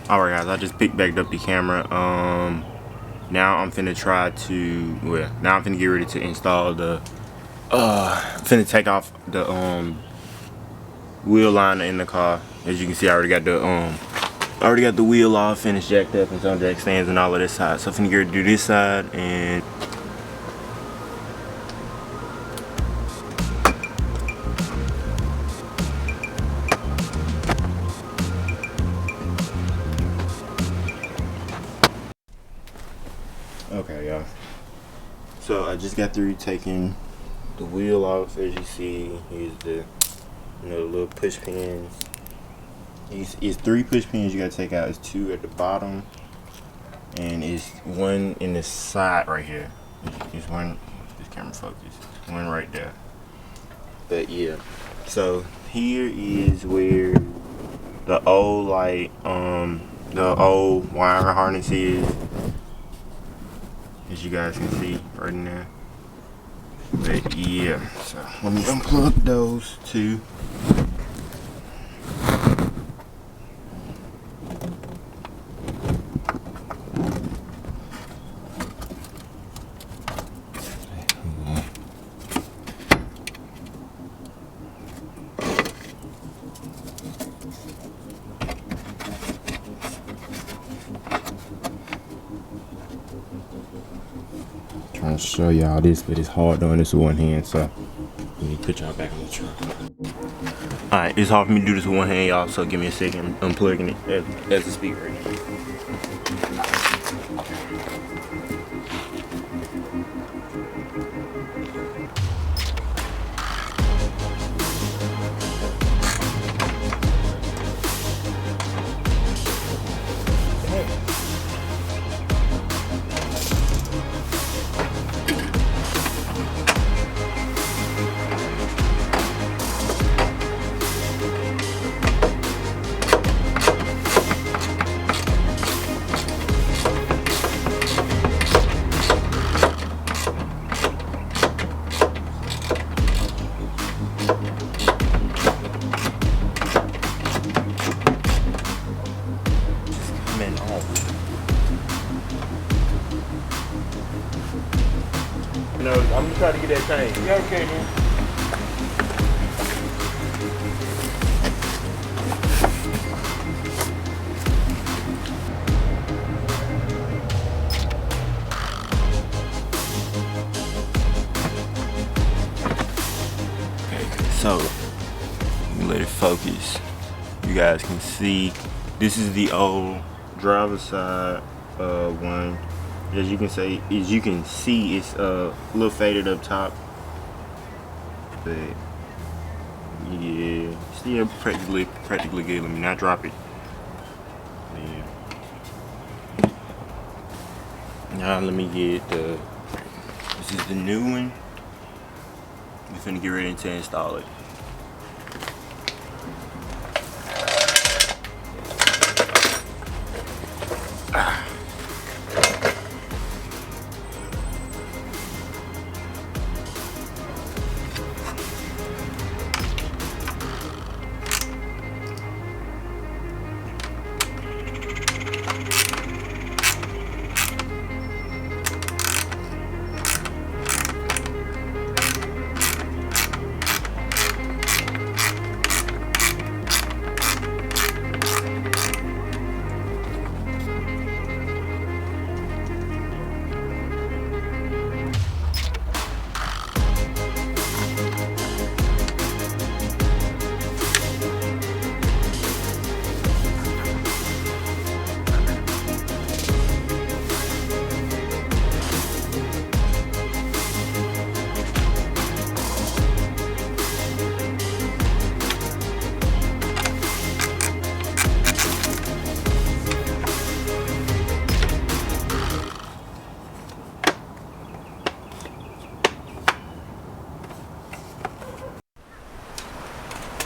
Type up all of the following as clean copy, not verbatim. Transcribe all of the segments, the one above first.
Alright guys, I just picked back up the camera. Now I'm finna try to, well, now I'm finna get ready to install the, finna take off the, wheel liner in the car. As you can see, I already got the wheel off, finished jacked up and some jack stands and all of this side. So I'm finna get ready to do this side and okay, y'all. So I just got through taking the wheel off. As you see, here's the, the little push pins. It's 3 push pins you gotta take out. It's 2 at the bottom, and it's 1 in the side right here. It's 1. This camera focus. 1 right there. But yeah. So here is where the old the old wire harness is. As you guys can see right now. But yeah, so let me unplug those 2. Trying to show y'all this, but it's hard doing this with one hand, so let me put y'all back on the truck. Alright, it's hard for me to do this with one hand, y'all, so give me a second. I'm unplugging it as a speaker right now. No, I'm gonna try to get that thing. Yeah, okay, man. Okay, so let me let it focus. You guys can see this is the old driver's side one. As you can see, it's a little faded up top, but yeah, still practically good. Let me not drop it. Yeah. Now let me get the. This is the new one. We're finna get ready to install it.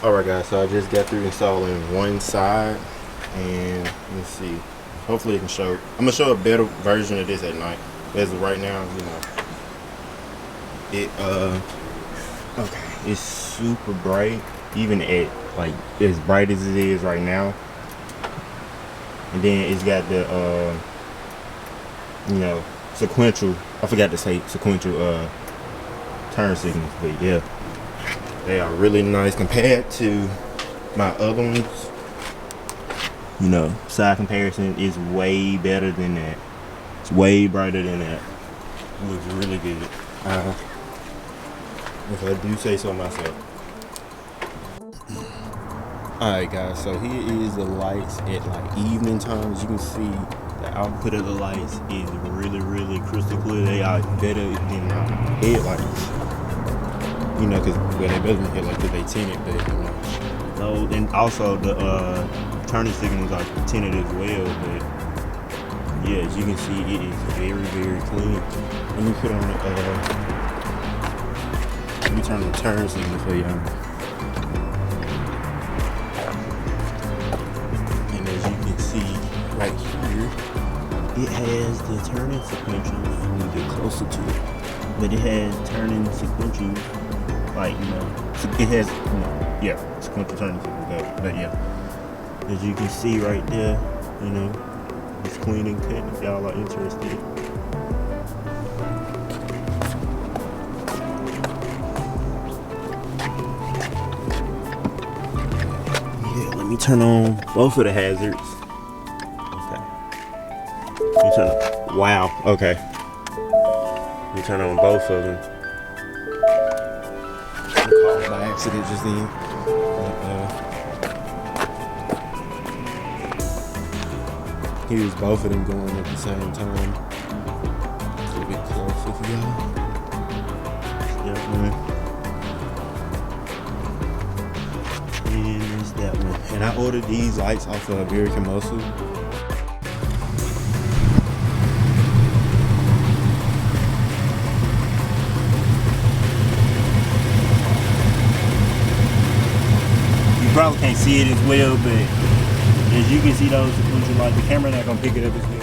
Alright guys, so I just got through installing one side, and let's see, hopefully it can show. I'm gonna show a better version of this at night. As of right now, it okay, it's super bright, even at like as bright as it is right now. and then it's got the you know, sequential. I forgot to say sequential turn signals, but yeah, they are really nice compared to my other ones. You know, side comparison is way better than that. It's way brighter than that. It looks really good. If I do say so myself. Alright guys, so here is the lights at like evening times. You can see the output of the lights is really crystal clear. They are better than headlights. You know, because well, they better than headlights because they tinted, but you know. So, and also the turning signals are tinted as well, but yeah, as you can see, it is very clean. Let me put on the let me turn the turn signal for y'all. And as you can see right here, it has the turning sequentials. Let me get closer to it. But it has turning sequentials, like, you know, it has, you know, yeah, sequential turning signals. But yeah, as you can see right there, you know, it's clean and cut if y'all are interested. Yeah, let me turn on both of the hazards. Okay. Let me turn on, wow, okay. Let me turn on both of them. I called by accident just then. Here's both of them going at the same time. A little bit closer for y'all. That one. And there's that one. And I ordered these lights off of American Muscle. You probably can't see it as well, but as you can see those sequential lights, the camera not gonna pick it up as well.